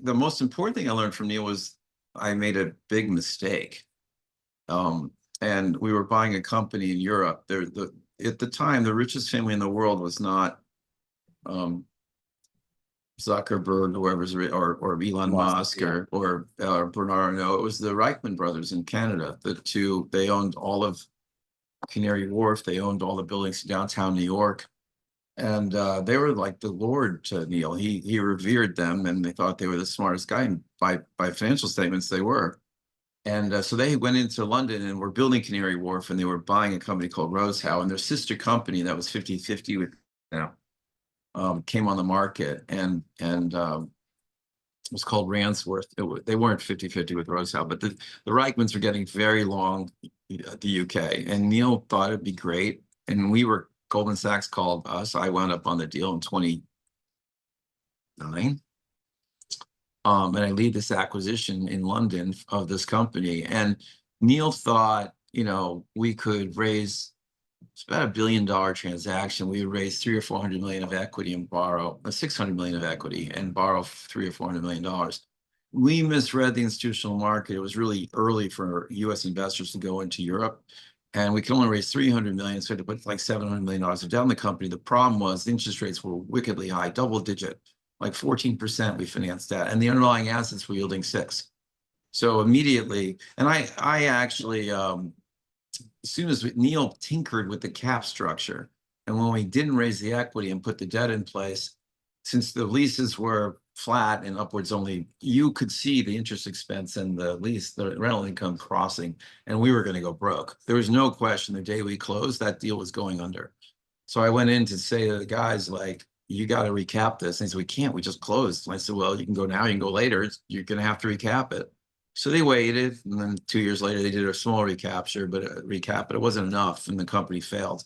the most important thing I learned from Neil was I made a big mistake. Um, and we were buying a company in Europe. At the time, the richest family in the world was not um, Zuckerberg, or Elon Musk, Yeah. or Bernard Arnault. It was the Reichman brothers in Canada. The two, they owned all of Canary Wharf. They owned all the buildings in downtown New York. And they were like the Lord to Neil. He revered them, and they thought they were the smartest guy. And by financial statements, they were. And so they went into London and were building Canary Wharf, and they were buying a company called Rosehow, and their sister company that was 50-50 with, came on the market, and it was called Ransworth. They weren't 50-50 with Rosehow, but the Reichmans were getting very long the UK, and Neil thought it'd be great. And Goldman Sachs called us. I wound up on the deal in 29. And I lead this acquisition in London of this company. And Neil thought, we could raise, it's about $1 billion transaction. We would raise 300 or 400 million of equity and borrow 600 million of equity and borrow 300 or 400 million dollars. We misread the institutional market. It was really early for U.S. investors to go into Europe, and we could only raise 300 million, so we had to put like $700 million of debt in the company. The problem was the interest rates were wickedly high, double digit, like 14% we financed that, and the underlying assets were yielding 6%. So immediately, and I actually, as soon as Neil tinkered with the cap structure, and when we didn't raise the equity and put the debt in place, since the leases were flat and upwards only, you could see the interest expense and the rental income crossing, and we were going to go broke. There was no question the day we closed, that deal was going under. So I went in to say to the guys, like, you got to recap this. And they said, we can't, we just closed. And I said, well, you can go now, you can go later. You're going to have to recap it. So they waited, and then 2 years later, they did a small recapture, but it wasn't enough, and the company failed.